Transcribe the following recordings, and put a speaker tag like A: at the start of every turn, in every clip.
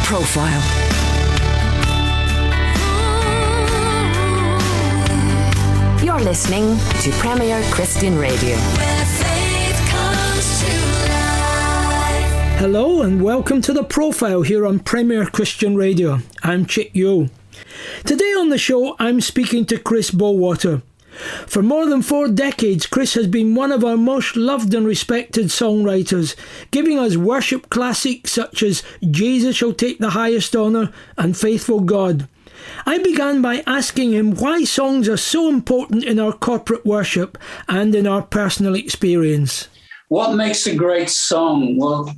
A: Profile. You're listening to Premier Christian Radio. Where faith comes to life.
B: Hello and welcome to The Profile here on Premier Christian Radio. I'm Chick Yo. Today on the show, I'm speaking to Chris Bowater. For more than 4 decades, Chris has been one of our most loved and respected songwriters, giving us worship classics such as Jesus Shall Take the Highest Honour and Faithful God. I began by asking him why songs are so important in our corporate worship and in our personal experience.
C: What makes a great song? Well,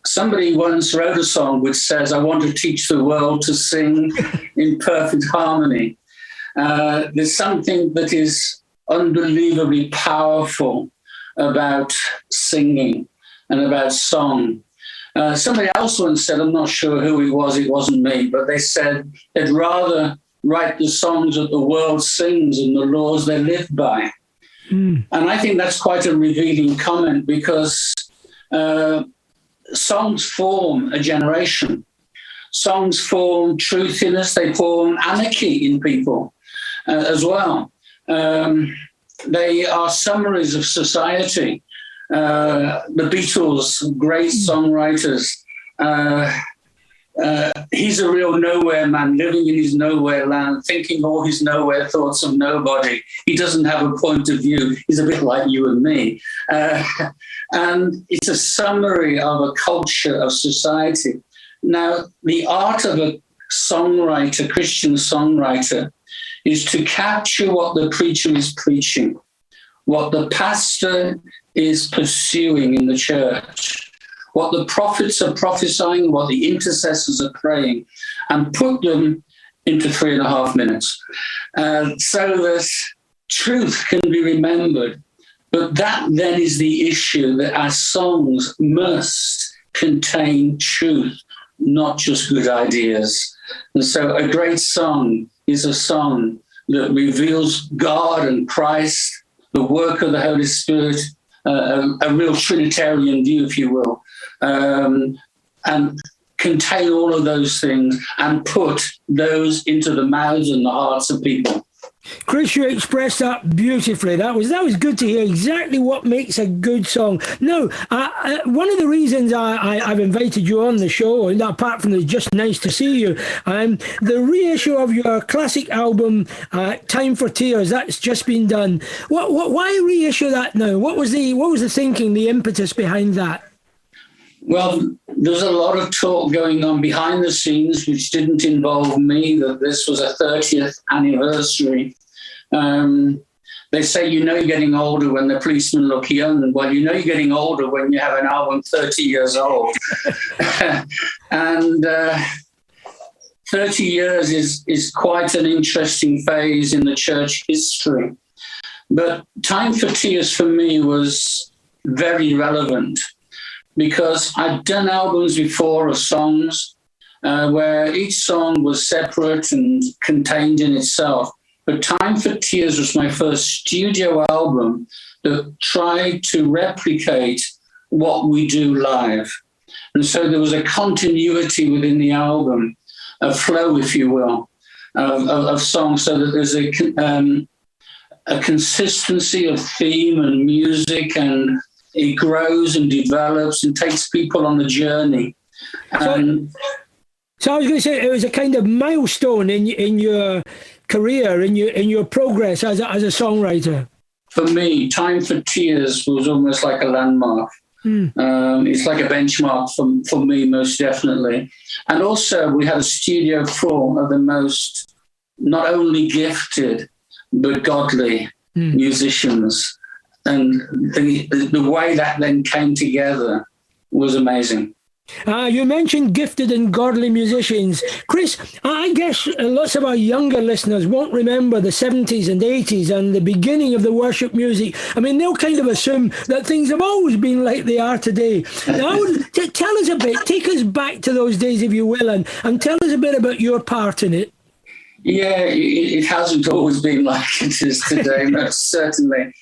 C: somebody once wrote a song which says, I want to teach the world to sing in perfect harmony. There's something that is unbelievably powerful about singing and about song. Somebody else once said, I'm not sure who it wasn't me, but they said they'd rather write the songs that the world sings and the laws they live by. And I think that's quite a revealing comment because songs form a generation. Songs form truth in us, they form anarchy in people. As well. They are summaries of society. The Beatles, great songwriters. He's a real nowhere man, living in his nowhere land, thinking all his nowhere thoughts of nobody. He doesn't have a point of view. He's a bit like you and me. And it's a summary of a culture of society. Now, the art of a songwriter, Christian songwriter, is to capture what the preacher is preaching, what the pastor is pursuing in the church, what the prophets are prophesying, what the intercessors are praying, and put them into 3.5 minutes so that truth can be remembered. But that then is the issue, that our songs must contain truth, not just good ideas. And so a great song is a song that reveals God and Christ, the work of the Holy Spirit, a real Trinitarian view, if you will, and contain all of those things and put those into the mouths and the hearts of people.
B: Chris, you expressed that beautifully. That was good to hear exactly what makes a good song. Now, one of the reasons I've invited you on the show, and apart from it's just nice to see you, the reissue of your classic album, Time for Tears, that's just been done. Why reissue that now? What was the thinking, the impetus behind that?
C: Well, there's a lot of talk going on behind the scenes, which didn't involve me, that this was a 30th anniversary. They say, you're getting older when the policemen look young. Well, you're getting older when you have an album 30 years old. And 30 years is quite an interesting phase in the church history. But Time for Tears for me was very relevant, because I'd done albums before of songs where each song was separate and contained in itself. But Time for Tears was my first studio album that tried to replicate what we do live. And so there was a continuity within the album, a flow, if you will, of songs, so that there's a consistency of theme and music, and it grows and develops and takes people on a journey.
B: So I was going to say it was a kind of milestone in your career, in your progress as a songwriter.
C: For me, Time for Tears was almost like a landmark. It's like a benchmark for me, most definitely. And also we had a studio full of the most not only gifted but godly musicians. And the way that then came together was amazing.
B: You mentioned gifted and godly musicians. Chris, I guess lots of our younger listeners won't remember the 70s and 80s and the beginning of the worship music. I mean, they'll kind of assume that things have always been like they are today. Now, tell us a bit, take us back to those days, if you will, and tell us a bit about your part in it.
C: Yeah, it hasn't always been like it is today, most certainly.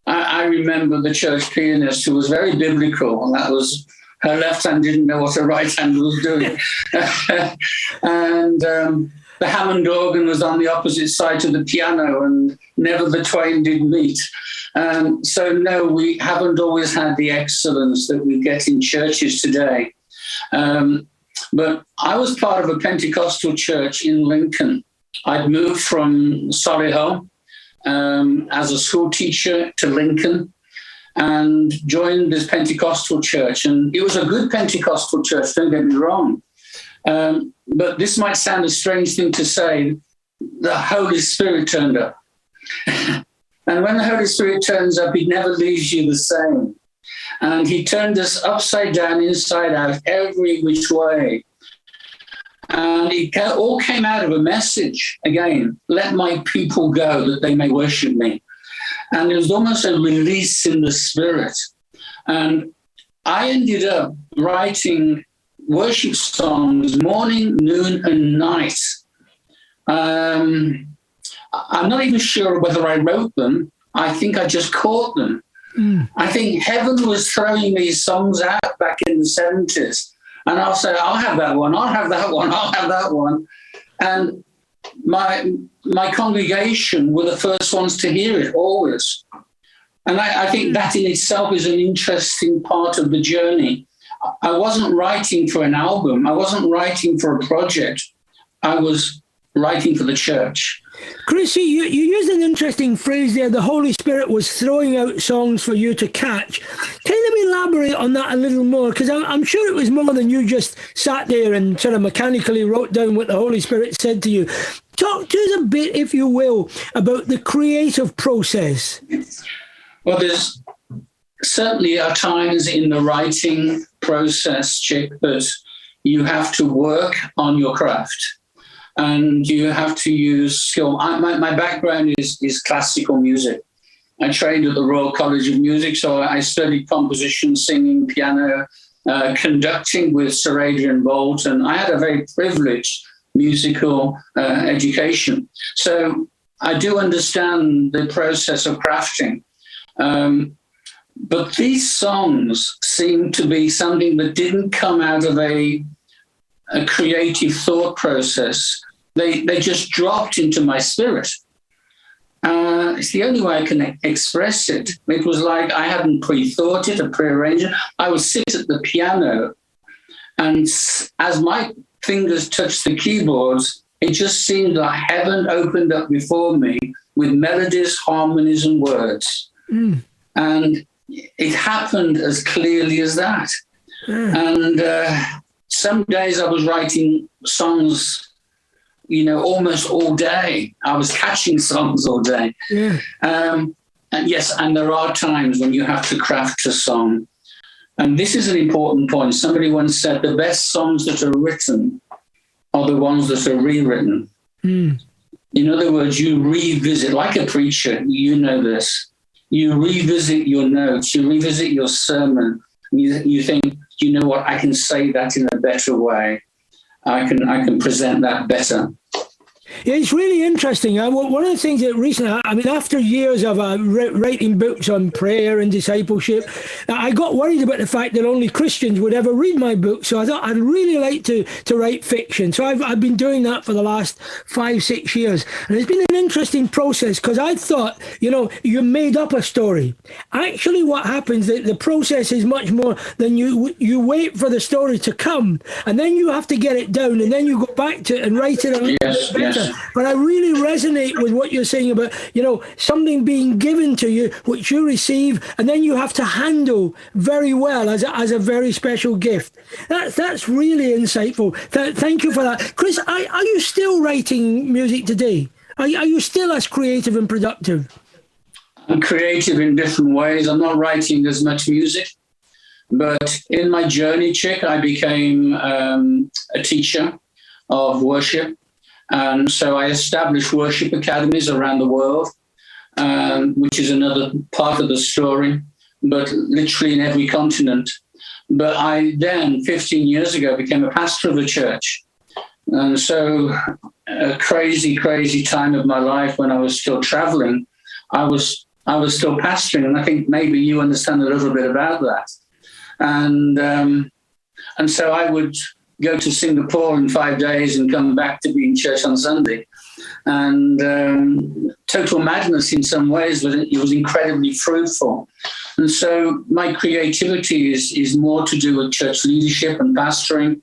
C: I remember the church pianist who was very biblical, and that was her left hand didn't know what her right hand was doing. And the Hammond organ was on the opposite side to the piano, and never the twain did meet. So no, we haven't always had the excellence that we get in churches today. But I was part of a Pentecostal church in Lincoln. I'd moved from Solihull as a school teacher to Lincoln and joined this Pentecostal church. And it was a good Pentecostal church, don't get me wrong. But this might sound a strange thing to say. The Holy Spirit turned up. And when the Holy Spirit turns up, he never leaves you the same. And he turned us upside down, inside out, every which way. And it all came out of a message, again, let my people go that they may worship me. And it was almost a release in the spirit. And I ended up writing worship songs morning, noon, and night. I'm not even sure whether I wrote them. I think I just caught them. I think heaven was throwing these songs out back in the 70s. And I'll say, I'll have that one, I'll have that one, I'll have that one. And my congregation were the first ones to hear it, always. And I think that in itself is an interesting part of the journey. I wasn't writing for an album. I wasn't writing for a project. I was writing for the church.
B: Chrissy, you used an interesting phrase there. The Holy Spirit was throwing out songs for you to catch. Can you elaborate on that a little more? Because I'm sure it was more than you just sat there and sort of mechanically wrote down what the Holy Spirit said to you. Talk to us a bit, if you will, about the creative process.
C: Well, there's certainly are times in the writing process, Chick, that you have to work on your craft. And you have to use skill. My background is classical music. I trained at the Royal College of Music, so I studied composition, singing, piano, conducting with Sir Adrian Boult, and I had a very privileged musical education. So I do understand the process of crafting. But these songs seem to be something that didn't come out of a creative thought process. They just dropped into my spirit. It's the only way I can express it. It was like I hadn't pre-thought it or pre-arranged it. I would sit at the piano, and as my fingers touched the keyboards, it just seemed like heaven opened up before me with melodies, harmonies, and words. And it happened as clearly as that. And some days I was writing songs, almost all day. I was catching songs all day. And yes, and there are times when you have to craft a song. And this is an important point. Somebody once said the best songs that are written are the ones that are rewritten. In other words, you revisit, like a preacher, you know this. You revisit your notes, you revisit your sermon, and you think, you know what, I can say that in a better way. I can present that better.
B: Yeah, it's really interesting. One of the things that recently, after years of writing books on prayer and discipleship, I got worried about the fact that only Christians would ever read my book. So I thought I'd really like to write fiction. So I've been doing that for the last 5-6 years. And it's been an interesting process because I thought, you made up a story. Actually, what happens, the process is much more than you wait for the story to come, and then you have to get it down, and then you go back to it and write it a little bit better. But I really resonate with what you're saying about, something being given to you, which you receive, and then you have to handle very well as a very special gift. That's really insightful. Thank you for that. Chris, are you still writing music today? Are you still as creative and productive?
C: I'm creative in different ways. I'm not writing as much music. But in my journey, Chick, I became a teacher of worship. And so I established worship academies around the world, which is another part of the story, but literally in every continent. But I then, 15 years ago, became a pastor of a church. And so a crazy, crazy time of my life when I was still traveling, I was still pastoring. And I think maybe you understand a little bit about that. And so I would go to Singapore in 5 days and come back to be in church on Sunday. And total madness in some ways, but it was incredibly fruitful. And so my creativity is more to do with church leadership and pastoring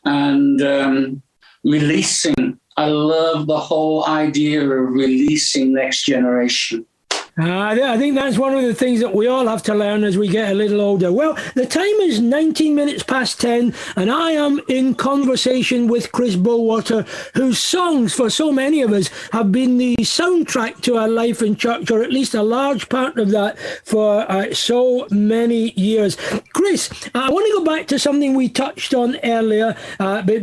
C: and releasing. I love the whole idea of releasing next generation.
B: I think that's one of the things that we all have to learn as we get a little older. Well, the time is 19 minutes past 10, and I am in conversation with Chris Bowater, whose songs, for so many of us, have been the soundtrack to our life in church, or at least a large part of that for so many years. Chris, I want to go back to something we touched on earlier,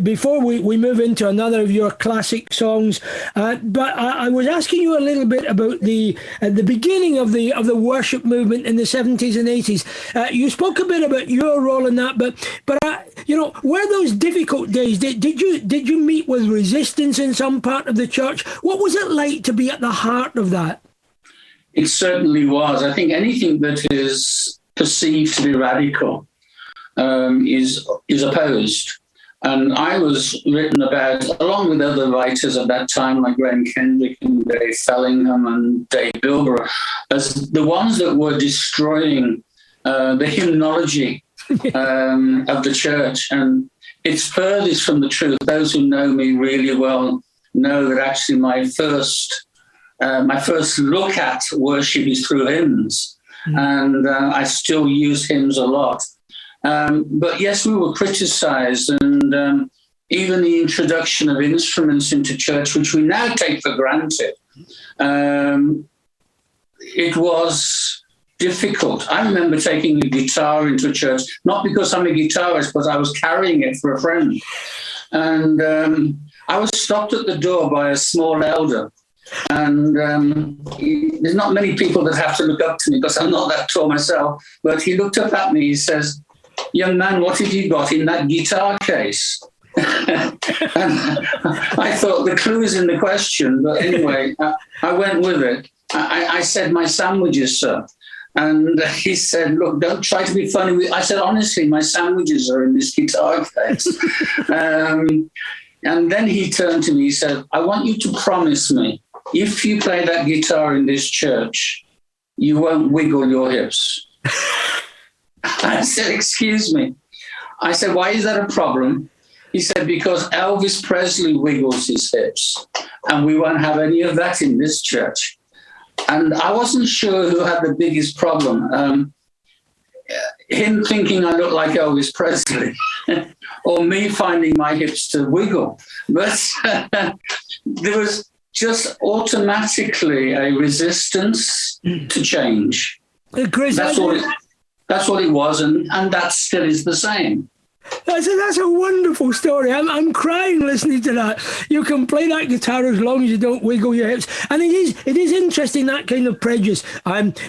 B: before we move into another of your classic songs. But I was asking you a little bit about the beginning of the worship movement in the 70s and 80s. You spoke a bit about your role in that, but were those difficult days? Did you meet with resistance in some part of the church? What was it like to be at the heart of that?
C: It certainly was. I think anything that is perceived to be radical is opposed. And I was written about, along with other writers of that time, like Graham Kendrick and Dave Fellingham and Dave Bilborough, as the ones that were destroying the hymnology of the church. And it's furthest from the truth. Those who know me really well know that actually my first look at worship is through hymns. And I still use hymns a lot. But yes, we were criticized, and even the introduction of instruments into church, which we now take for granted, it was difficult. I remember taking a guitar into a church, not because I'm a guitarist, but I was carrying it for a friend. And I was stopped at the door by a small elder. And there's not many people that have to look up to me because I'm not that tall myself. But he looked up at me, he says, "Young man, what have you got in that guitar case?" And I thought the clue is in the question, but anyway, I went with it. I said, "My sandwiches, sir." And he said, "Look, don't try to be funny." I said, "Honestly, my sandwiches are in this guitar case." And then he turned to me, he said, "I want you to promise me, if you play that guitar in this church, you won't wiggle your hips." I said, "Excuse me." I said, "Why is that a problem?" He said, "Because Elvis Presley wiggles his hips, and we won't have any of that in this church." And I wasn't sure who had the biggest problem. Him thinking I look like Elvis Presley or me finding my hips to wiggle. But there was just automatically a resistance to change.
B: Chris,
C: That's what it was, and that still is the same.
B: That's a wonderful story. I'm crying listening to that. You can play that guitar as long as you don't wiggle your hips. And it is interesting, that kind of prejudice.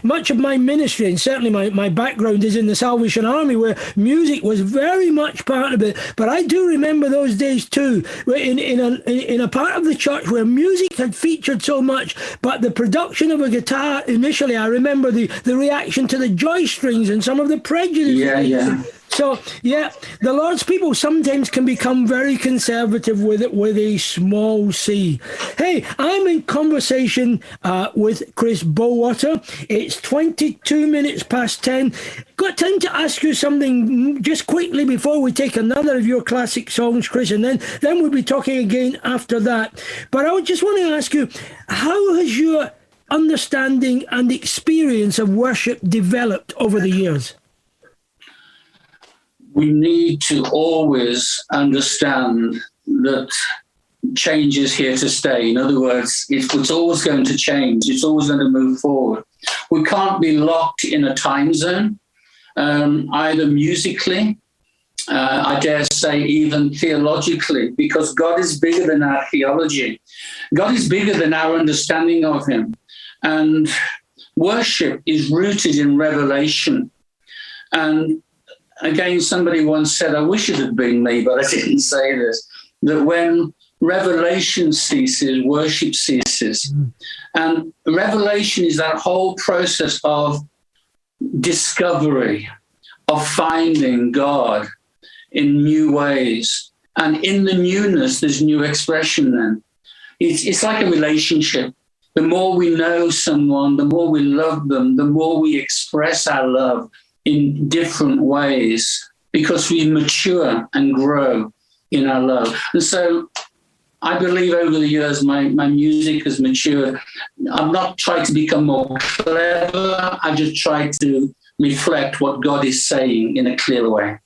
B: Much of my ministry, and certainly my background is in the Salvation Army, where music was very much part of it. But I do remember those days too, where in a part of the church where music had featured so much, but the production of a guitar, initially, I remember the reaction to the joy strings and some of the prejudice.
C: Yeah.
B: So, yeah, the Lord's people sometimes can become very conservative with a small c. Hey, I'm in conversation with Chris Bowater. It's 22 minutes past 10. Got time to ask you something just quickly before we take another of your classic songs, Chris, and then we'll be talking again after that. But I just want to ask you, how has your understanding and experience of worship developed over the years?
C: We need to always understand that change is here to stay. In other words, it's always going to change. It's always going to move forward. We can't be locked in a time zone, either musically, I dare say even theologically, because God is bigger than our theology. God is bigger than our understanding of him. And worship is rooted in revelation. And again, somebody once said, I wish it had been me, but I didn't say this, that when revelation ceases, worship ceases. And revelation is that whole process of discovery, of finding God in new ways. And in the newness, there's new expression then. It's like a relationship. The more we know someone, the more we love them, the more we express our love in different ways because we mature and grow in our love. And so I believe over the years my music has matured. I've not tried to become more clever. I've just tried to reflect what God is saying in a clearer way.